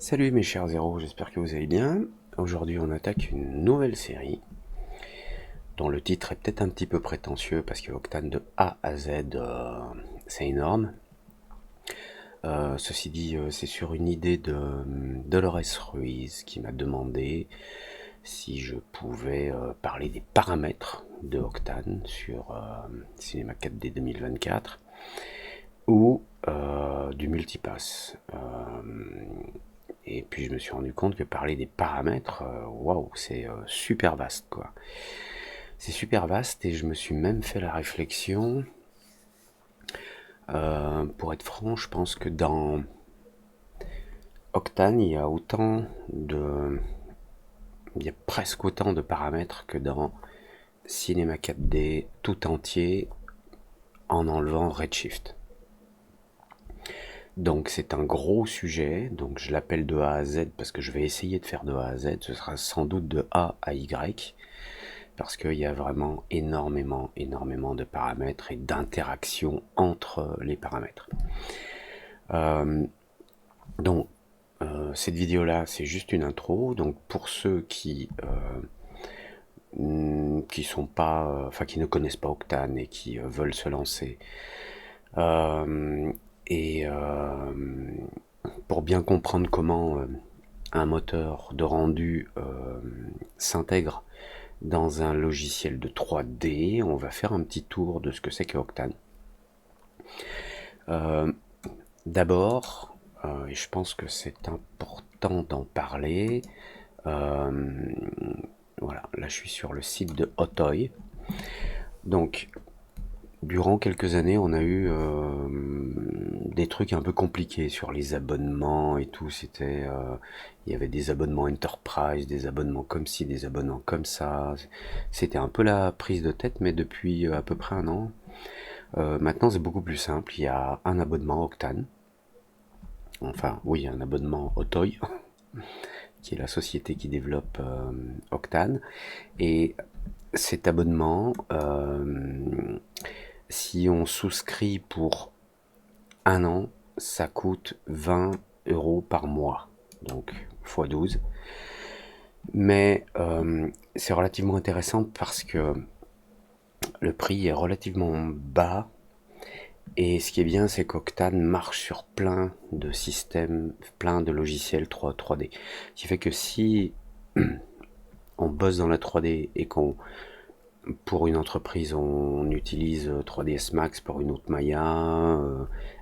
Salut mes chers zéros, j'espère que vous allez bien. Aujourd'hui on attaque une nouvelle série dont le titre est peut-être un petit peu prétentieux parce que Octane de A à Z c'est énorme. Ceci dit, c'est sur une idée de Dolores Ruiz qui m'a demandé si je pouvais parler des paramètres de Octane sur Cinéma 4D 2024 ou du multipass. Et puis je me suis rendu compte que parler des paramètres, waouh, c'est super vaste quoi. C'est super vaste et je me suis même fait la réflexion. Pour être franc, je pense que dans Octane, il y a presque autant de paramètres que dans Cinema 4D tout entier en enlevant Redshift. Donc c'est un gros sujet, donc je l'appelle de A à Z parce que je vais essayer de faire de A à Z, ce sera sans doute de A à Y, parce qu'il y a vraiment énormément de paramètres et d'interactions entre les paramètres. Euh, donc cette vidéo là c'est juste une intro, donc pour ceux qui sont pas, enfin qui ne connaissent pas Octane et qui veulent se lancer, euh, et pour bien comprendre comment un moteur de rendu s'intègre dans un logiciel de 3D, on va faire un petit tour de ce que c'est que Octane. Euh, D'abord, et je pense que c'est important d'en parler, euh, voilà, là je suis sur le site de Otoy. Donc, durant quelques années, on a eu des trucs un peu compliqués sur les abonnements et tout. Il y avait des abonnements Enterprise, des abonnements comme ci, des abonnements comme ça. C'était un peu la prise de tête, mais depuis à peu près un an, maintenant c'est beaucoup plus simple. Il y a un abonnement Octane. Enfin, oui, un abonnement Otoy, qui est la société qui développe Octane. Et cet abonnement, si on souscrit pour un an, ça coûte 20 € par mois, donc x 12. Mais c'est relativement intéressant parce que le prix est relativement bas. Et ce qui est bien, c'est qu'Octane marche sur plein de systèmes, plein de logiciels 3D. Ce qui fait que si on bosse dans la 3D et qu'on, pour une entreprise, on utilise 3ds Max, pour une autre Maya,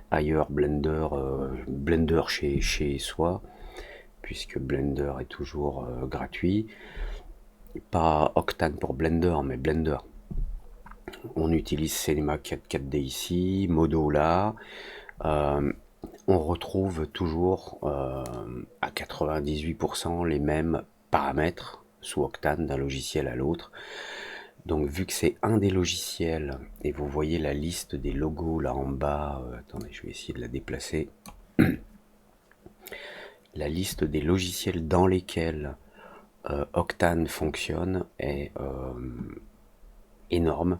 ailleurs Blender chez soi, puisque Blender est toujours gratuit. Pas Octane pour Blender, mais Blender. On utilise Cinema 4D ici, Modo là. Euh, on retrouve toujours à 98% les mêmes paramètres sous Octane d'un logiciel à l'autre. Donc vu que c'est un des logiciels, et vous voyez la liste des logos là en bas, attendez, je vais essayer de la déplacer. La liste des logiciels dans lesquels Octane fonctionne est énorme.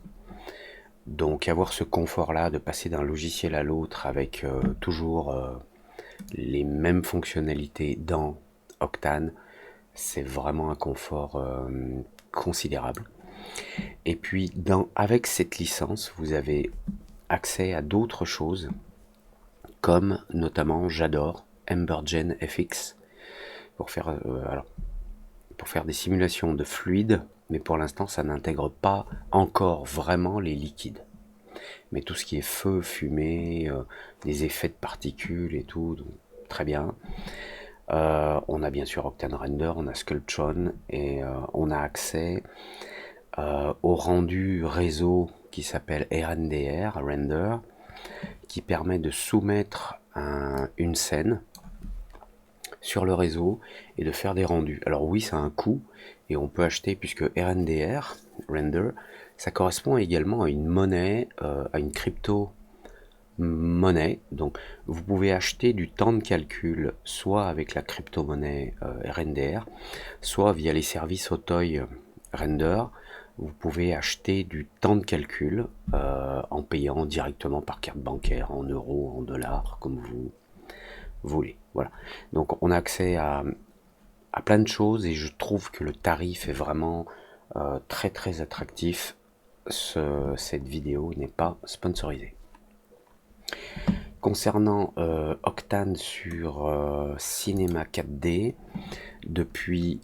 Donc avoir ce confort-là de passer d'un logiciel à l'autre avec toujours les mêmes fonctionnalités dans Octane, c'est vraiment un confort considérable. Et puis avec cette licence, vous avez accès à d'autres choses, comme notamment j'adore Embergen FX pour faire des simulations de fluides, mais pour l'instant ça n'intègre pas encore vraiment les liquides. Mais tout ce qui est feu, fumée, des effets de particules et tout, donc, très bien. On a bien sûr Octane Render, on a Sculptron et on a accès au rendu réseau qui s'appelle RNDR, Render, qui permet de soumettre une scène sur le réseau et de faire des rendus. Alors oui, ça a un coût et on peut acheter, puisque RNDR, Render, ça correspond également à une monnaie, à une crypto monnaie. Donc vous pouvez acheter du temps de calcul soit avec la crypto-monnaie RNDR, soit via les services Otoy Render. Vous pouvez acheter du temps de calcul en payant directement par carte bancaire, en euros, en dollars, comme voulez. Voilà. Donc on a accès à plein de choses et je trouve que le tarif est vraiment très très attractif. Cette vidéo n'est pas sponsorisée. Concernant Octane sur Cinéma 4D, depuis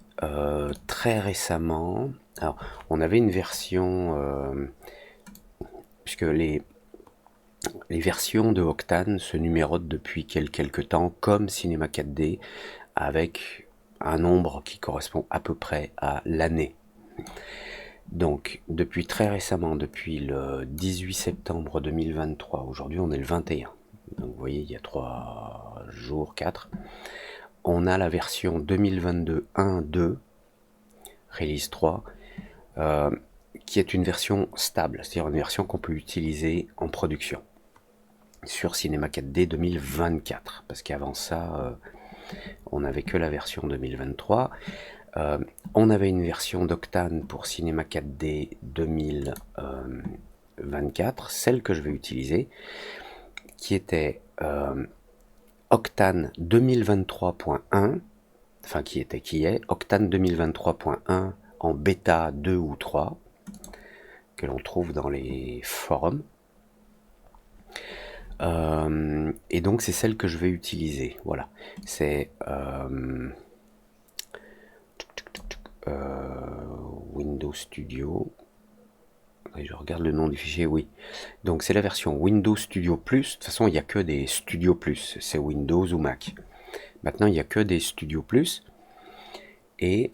très récemment, alors on avait une version, puisque les versions de Octane se numérotent depuis quelques temps comme Cinéma 4D, avec un nombre qui correspond à peu près à l'année. Donc, depuis très récemment, depuis le 18 septembre 2023, aujourd'hui on est le 21, donc vous voyez, il y a 3 jours, 4, on a la version 2022 1.2, release 3, qui est une version stable, c'est-à-dire une version qu'on peut utiliser en production sur Cinéma 4D 2024, parce qu'avant ça, on n'avait que la version 2023. On avait une version d'Octane pour Cinéma 4D 2024, celle que je vais utiliser, qui était Octane 2023.1, enfin qui est Octane 2023.1 en bêta 2 ou 3, que l'on trouve dans les forums. Et donc c'est celle que je vais utiliser. Voilà, c'est Windows Studio. Je regarde le nom du fichier, oui. Donc c'est la version Windows Studio Plus. De toute façon, il n'y a que des Studio Plus. C'est Windows ou Mac. Maintenant, il n'y a que des Studio Plus. Et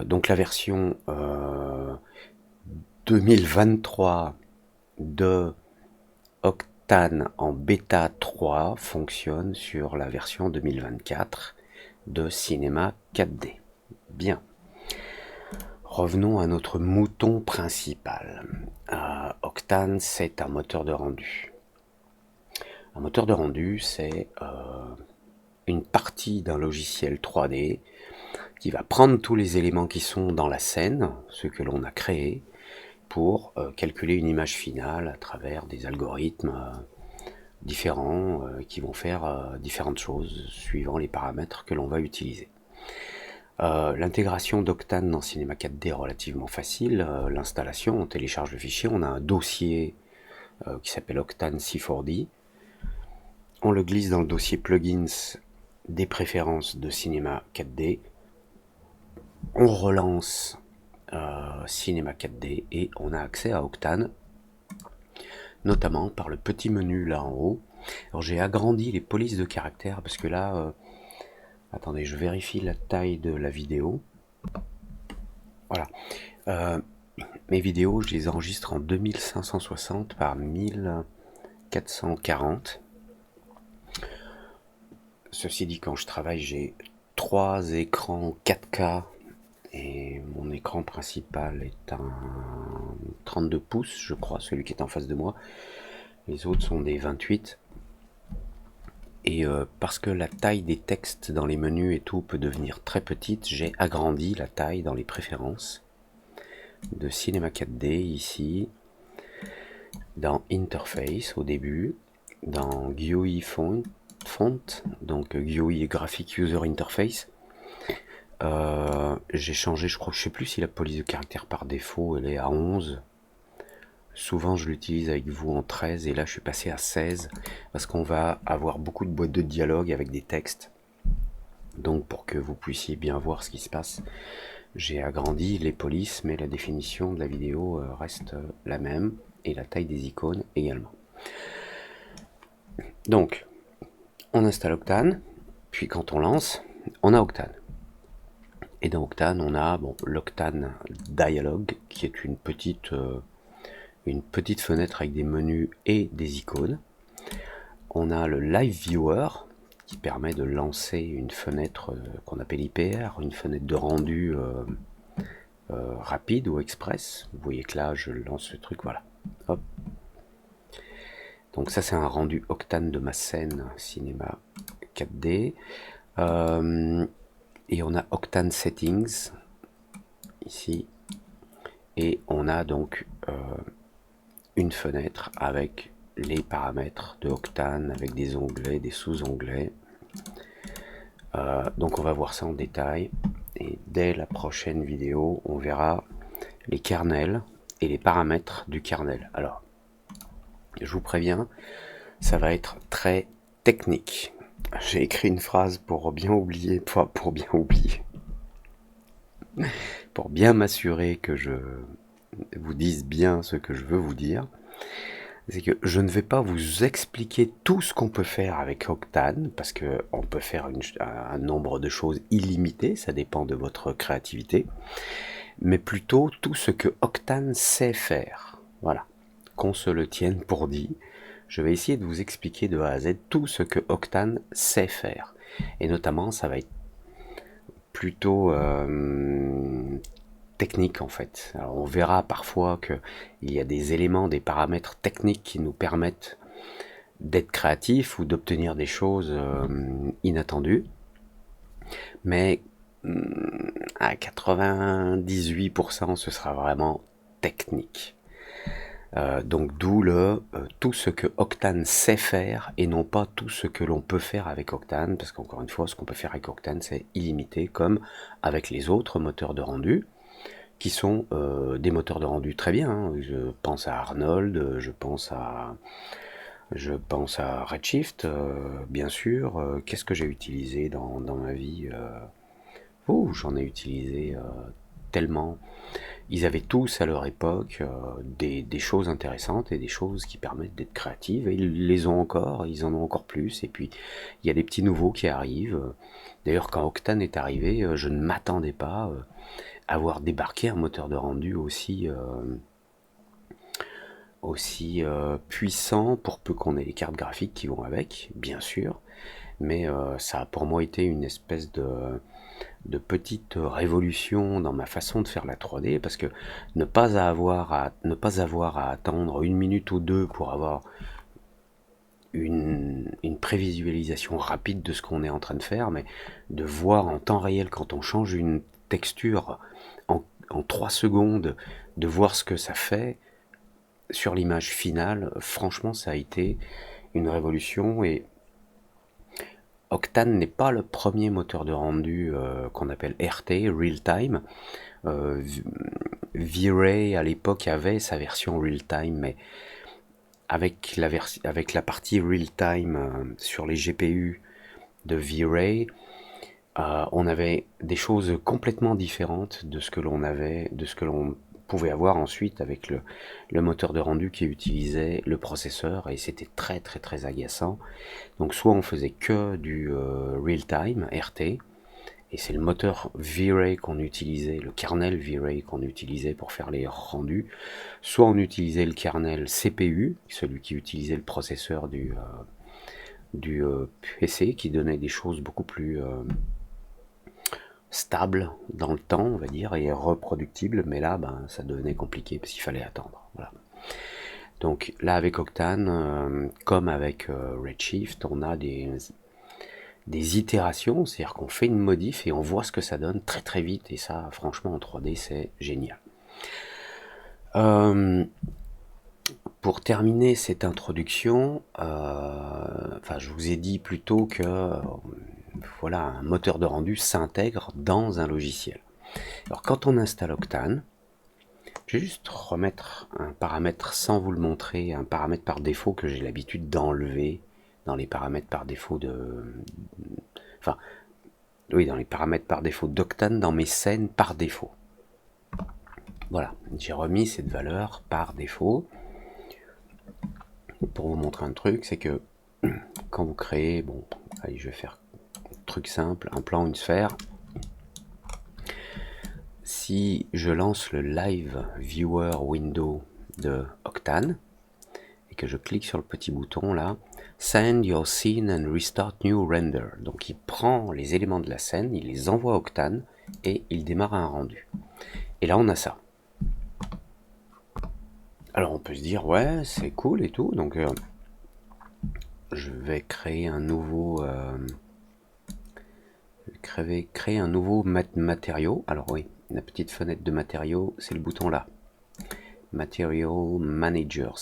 donc la version 2023 de Octane en bêta 3 fonctionne sur la version 2024 de Cinéma 4D. Bien. Revenons à notre mouton principal. Octane, c'est un moteur de rendu. Un moteur de rendu, c'est une partie d'un logiciel 3D qui va prendre tous les éléments qui sont dans la scène, ceux que l'on a créés, pour calculer une image finale à travers des algorithmes différents qui vont faire différentes choses suivant les paramètres que l'on va utiliser. L'intégration d'Octane dans Cinéma 4D est relativement facile. L'installation, on télécharge le fichier, on a un dossier qui s'appelle Octane C4D. On le glisse dans le dossier plugins des préférences de Cinéma 4D. On relance Cinéma 4D et on a accès à Octane, notamment par le petit menu là en haut. Alors j'ai agrandi les polices de caractères parce que là, attendez, je vérifie la taille de la vidéo. Voilà. Mes vidéos, je les enregistre en 2560 par 1440. Ceci dit, quand je travaille, j'ai 3 écrans 4K et mon écran principal est un 32 pouces, je crois, celui qui est en face de moi. Les autres sont des 28. Et parce que la taille des textes dans les menus et tout peut devenir très petite, j'ai agrandi la taille dans les préférences de Cinéma 4D ici, dans Interface au début, dans GUI Font, donc GUI Graphic User Interface. J'ai changé, je sais plus si la police de caractère par défaut elle est à 11. Souvent je l'utilise avec vous en 13 et là je suis passé à 16 parce qu'on va avoir beaucoup de boîtes de dialogue avec des textes. Donc pour que vous puissiez bien voir ce qui se passe, j'ai agrandi les polices mais la définition de la vidéo reste la même et la taille des icônes également. Donc on installe Octane, puis quand on lance, on a Octane. Et dans Octane on a l'Octane Dialogue qui est une petite fenêtre avec des menus et des icônes. On a le Live Viewer qui permet de lancer une fenêtre qu'on appelle IPR, une fenêtre de rendu rapide ou express. Vous voyez que là je lance ce truc, voilà. Hop. Donc ça c'est un rendu Octane de ma scène Cinéma 4D. Et on a Octane Settings ici. Et on a donc une fenêtre avec les paramètres de Octane avec des onglets, des sous-onglets. Donc on va voir ça en détail. Et dès la prochaine vidéo, on verra les kernels et les paramètres du kernel. Alors, je vous préviens, ça va être très technique. J'ai écrit une phrase pour bien oublier, pour bien oublier, pour bien m'assurer que je vous dise bien ce que je veux vous dire. C'est que je ne vais pas vous expliquer tout ce qu'on peut faire avec Octane, parce qu'on peut faire un nombre de choses illimité, ça dépend de votre créativité, mais plutôt tout ce que Octane sait faire. Voilà, qu'on se le tienne pour dit. Je vais essayer de vous expliquer de A à Z tout ce que Octane sait faire. Et notamment, ça va être plutôt technique en fait. Alors, on verra parfois qu'il y a des éléments, des paramètres techniques qui nous permettent d'être créatifs ou d'obtenir des choses inattendues. Mais à 98%, ce sera vraiment technique. Donc d'où tout ce que Octane sait faire et non pas tout ce que l'on peut faire avec Octane, parce qu'encore une fois, ce qu'on peut faire avec Octane, c'est illimité, comme avec les autres moteurs de rendu, qui sont des moteurs de rendu très bien. Hein. Je pense à Arnold, je pense à Redshift, bien sûr. Qu'est-ce que j'ai utilisé dans ma vie j'en ai utilisé tellement. Ils avaient tous à leur époque des choses intéressantes et des choses qui permettent d'être créatives. Et ils les ont encore, ils en ont encore plus. Et puis il y a des petits nouveaux qui arrivent. D'ailleurs, quand Octane est arrivé, je ne m'attendais pas à voir débarquer un moteur de rendu aussi puissant, pour peu qu'on ait les cartes graphiques qui vont avec, bien sûr. Mais ça a pour moi été une espèce de petite révolution dans ma façon de faire la 3D, parce que ne pas avoir à attendre une minute ou deux pour avoir une prévisualisation rapide de ce qu'on est en train de faire, mais de voir en temps réel quand on change une texture en 3 secondes, de voir ce que ça fait sur l'image finale, franchement ça a été une révolution. Et Octane n'est pas le premier moteur de rendu qu'on appelle RT, Real Time. V-Ray à l'époque avait sa version Real Time, mais avec la partie Real Time sur les GPU de V-Ray, on avait des choses complètement différentes de ce que l'on pouvait avoir ensuite avec le moteur de rendu qui utilisait le processeur, et c'était très très très agaçant. Donc soit on faisait que du real time RT, et c'est le moteur V-Ray qu'on utilisait, le kernel V-Ray qu'on utilisait pour faire les rendus, soit on utilisait le kernel CPU, celui qui utilisait le processeur du PC, qui donnait des choses beaucoup plus stable dans le temps, on va dire, et reproductible, mais là, ça devenait compliqué parce qu'il fallait attendre. Voilà. Donc là, avec Octane, comme avec Redshift, on a des itérations, c'est-à-dire qu'on fait une modif et on voit ce que ça donne très très vite, et ça, franchement, en 3D, c'est génial. Pour terminer cette introduction, je vous ai dit plutôt que voilà, un moteur de rendu s'intègre dans un logiciel. Alors quand on installe Octane, je vais juste remettre un paramètre sans vous le montrer, un paramètre par défaut que j'ai l'habitude d'enlever dans les paramètres par défaut dans les paramètres par défaut d'Octane, dans mes scènes par défaut. Voilà, j'ai remis cette valeur par défaut. Pour vous montrer un truc, c'est que quand vous créez, allez, je vais faire un truc simple, un plan, une sphère. Si je lance le Live Viewer Window de Octane et que je clique sur le petit bouton là, Send your scene and restart new render. Donc il prend les éléments de la scène, il les envoie à Octane et il démarre un rendu. Et là on a ça. Alors on peut se dire ouais c'est cool et tout, donc je vais créer un nouveau matériau. Alors oui, la petite fenêtre de matériaux, c'est le bouton là. Material Manager.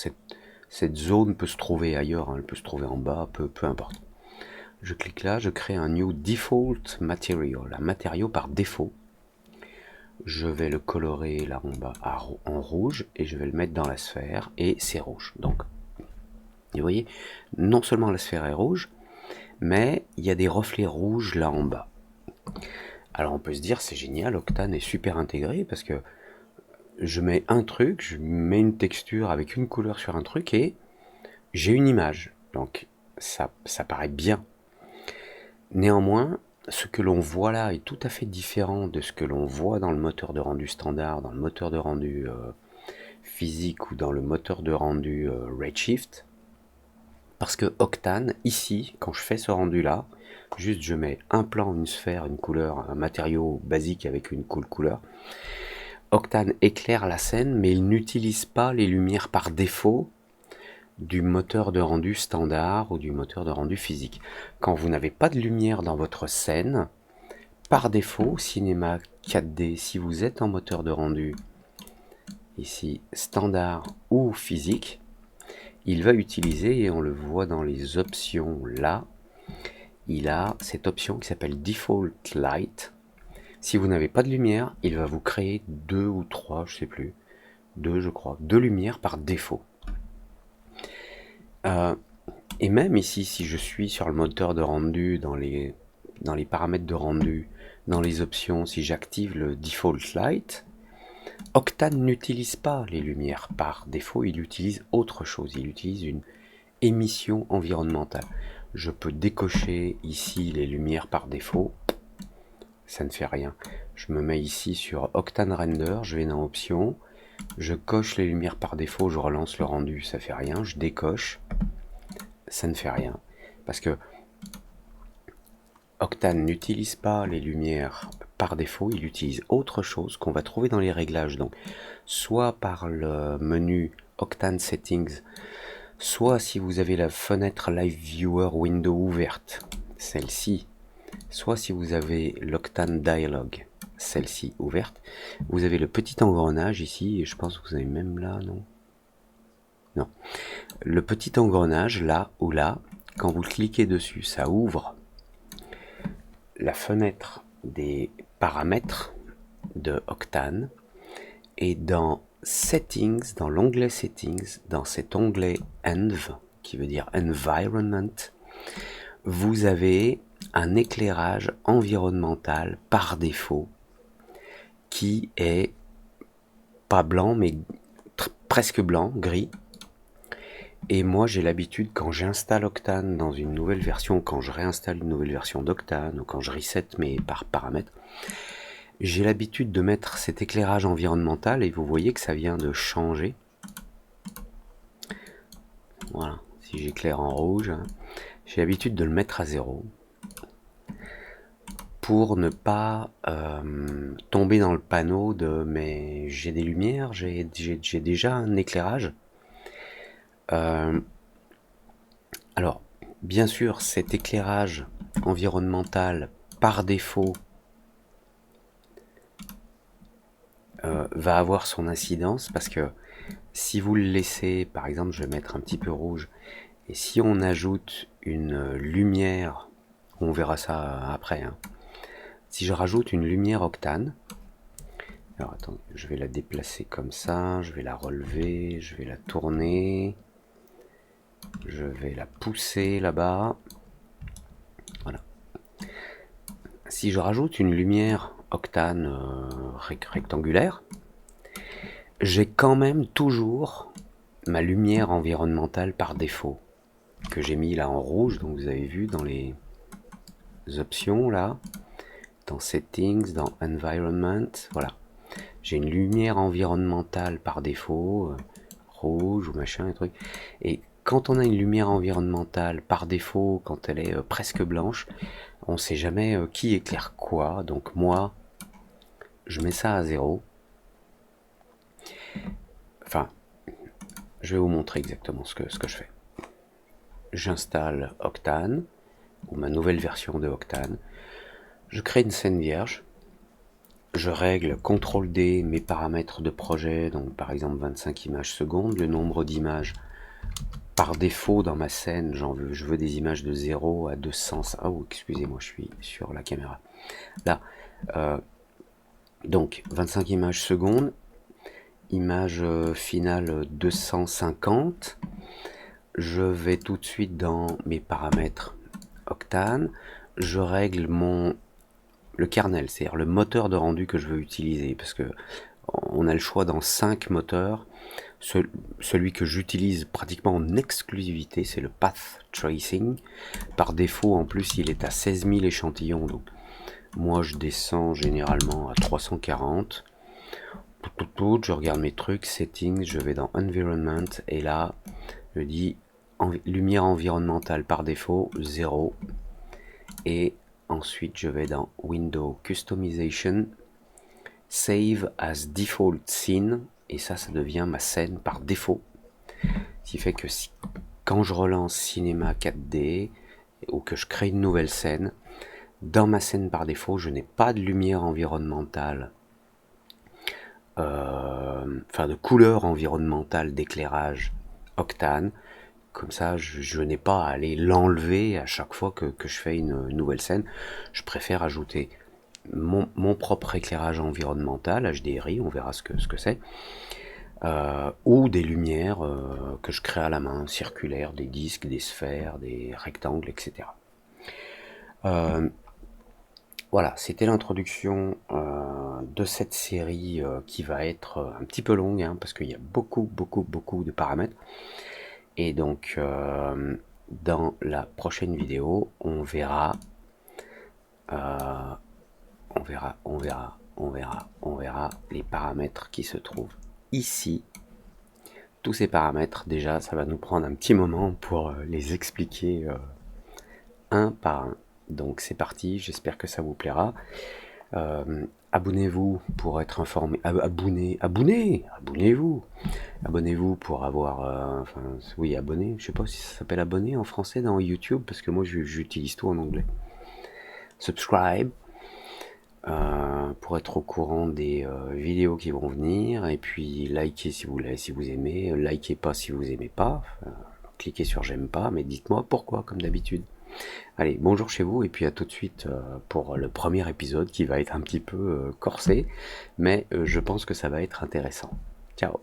Cette zone peut se trouver ailleurs, hein, elle peut se trouver en bas, peu importe. Je clique là, je crée un New Default Material, un matériau par défaut. Je vais le colorer là en bas en rouge et je vais le mettre dans la sphère et c'est rouge. Donc, vous voyez, non seulement la sphère est rouge, mais il y a des reflets rouges là en bas. Alors on peut se dire c'est génial, Octane est super intégré parce que je mets un truc, je mets une texture avec une couleur sur un truc et j'ai une image. Donc ça paraît bien. Néanmoins, ce que l'on voit là est tout à fait différent de ce que l'on voit dans le moteur de rendu standard, dans le moteur de rendu physique ou dans le moteur de rendu Redshift. Parce que Octane, ici, quand je fais ce rendu là, juste je mets un plan, une sphère, une couleur, un matériau basique avec une cool couleur. Octane éclaire la scène, mais il n'utilise pas les lumières par défaut du moteur de rendu standard ou du moteur de rendu physique. Quand vous n'avez pas de lumière dans votre scène, par défaut, Cinema 4D, si vous êtes en moteur de rendu ici standard ou physique, il va utiliser, et on le voit dans les options là, il a cette option qui s'appelle Default Light. Si vous n'avez pas de lumière, il va vous créer 2 ou 3, je sais plus, 2 je crois, 2 lumières par défaut. Et même ici, si je suis sur le moteur de rendu, dans les paramètres de rendu, dans les options, si j'active le Default Light, Octane n'utilise pas les lumières par défaut, il utilise autre chose, il utilise une émission environnementale. Je peux décocher ici les lumières par défaut, ça ne fait rien. Je me mets ici sur Octane Render, je vais dans Options, je coche les lumières par défaut, je relance le rendu, ça fait rien, je décoche, ça ne fait rien. Parce que Octane n'utilise pas les lumières par défaut, il utilise autre chose qu'on va trouver dans les réglages. Donc, soit par le menu Octane Settings, soit si vous avez la fenêtre Live Viewer Window ouverte, celle-ci, soit si vous avez l'Octane Dialog, celle-ci ouverte, vous avez le petit engrenage ici, et je pense que vous avez même là, non? Non. Le petit engrenage là ou là, quand vous cliquez dessus, ça ouvre la fenêtre des paramètres de Octane, et dans Settings, dans l'onglet Settings, dans cet onglet Env, qui veut dire Environment, vous avez un éclairage environnemental par défaut qui est pas blanc mais presque blanc, gris. Et moi j'ai l'habitude, quand j'installe Octane dans une nouvelle version, quand je réinstalle une nouvelle version d'Octane ou quand je reset mes paramètres, j'ai l'habitude de mettre cet éclairage environnemental et vous voyez que ça vient de changer. Voilà, si j'éclaire en rouge, j'ai l'habitude de le mettre à 0 pour ne pas tomber dans le panneau de mais j'ai des lumières, j'ai déjà un éclairage. Alors, bien sûr, cet éclairage environnemental par défaut va avoir son incidence parce que si vous le laissez, par exemple, je vais mettre un petit peu rouge, et si on ajoute une lumière, on verra ça après, hein. Si je rajoute une lumière Octane, alors attendez, je vais la déplacer comme ça, je vais la relever, je vais la tourner, je vais la pousser là-bas, voilà. Si je rajoute une lumière Octane rectangulaire, j'ai quand même toujours ma lumière environnementale par défaut, que j'ai mis là en rouge, donc vous avez vu dans les options là, dans Settings, dans Environment, voilà. J'ai une lumière environnementale par défaut, rouge ou machin, et truc. Et quand on a une lumière environnementale par défaut, quand elle est presque blanche, on ne sait jamais qui éclaire quoi. Donc moi, je mets ça à 0. Enfin, je vais vous montrer exactement ce que je fais. J'installe Octane, ou ma nouvelle version de Octane. Je crée une scène vierge. Je règle CTRL D mes paramètres de projet, donc par exemple 25 images secondes, le nombre d'images Par défaut, dans ma scène, je veux des images de 0 à 200. Oh, excusez-moi, je suis sur la caméra. Là, donc 25 images secondes, image finale 250. Je vais tout de suite dans mes paramètres Octane. Je règle le kernel, c'est-à-dire le moteur de rendu que je veux utiliser, parce que on a le choix dans 5 moteurs. Celui que j'utilise pratiquement en exclusivité, c'est le Path Tracing. Par défaut, en plus, il est à 16 000 échantillons, donc moi je descends généralement à 340. Je regarde mes trucs, settings, je vais dans environment, et là, je dis lumière environnementale par défaut, 0. Et ensuite, je vais dans Window Customization, Save as Default Scene, et ça devient ma scène par défaut. Ce qui fait que quand je relance Cinema 4D, ou que je crée une nouvelle scène, dans ma scène par défaut, je n'ai pas de lumière environnementale, enfin de couleur environnementale d'éclairage Octane. Comme ça, je n'ai pas à aller l'enlever à chaque fois que je fais une nouvelle scène. Je préfère ajouter mon propre éclairage environnemental, HDRI, on verra ce que c'est, ou des lumières que je crée à la main, circulaires, des disques, des sphères, des rectangles, etc. Voilà, c'était l'introduction de cette série qui va être un petit peu longue, hein, parce qu'il y a beaucoup de paramètres. Et donc, dans la prochaine vidéo, on verra les paramètres qui se trouvent ici. Tous ces paramètres, déjà, ça va nous prendre un petit moment pour les expliquer un par un. Donc c'est parti, j'espère que ça vous plaira. Abonnez-vous pour être informé. Abonnez-vous. Abonnez-vous pour avoir. Oui, abonné. Je sais pas si ça s'appelle abonné en français dans YouTube, parce que moi j'utilise tout en anglais. Subscribe. Pour être au courant des vidéos qui vont venir, et puis likez si vous aimez, likez pas si vous aimez pas, cliquez sur j'aime pas, mais dites-moi pourquoi, comme d'habitude. Allez, bonjour chez vous, et puis à tout de suite pour le premier épisode qui va être un petit peu corsé, mais je pense que ça va être intéressant. Ciao.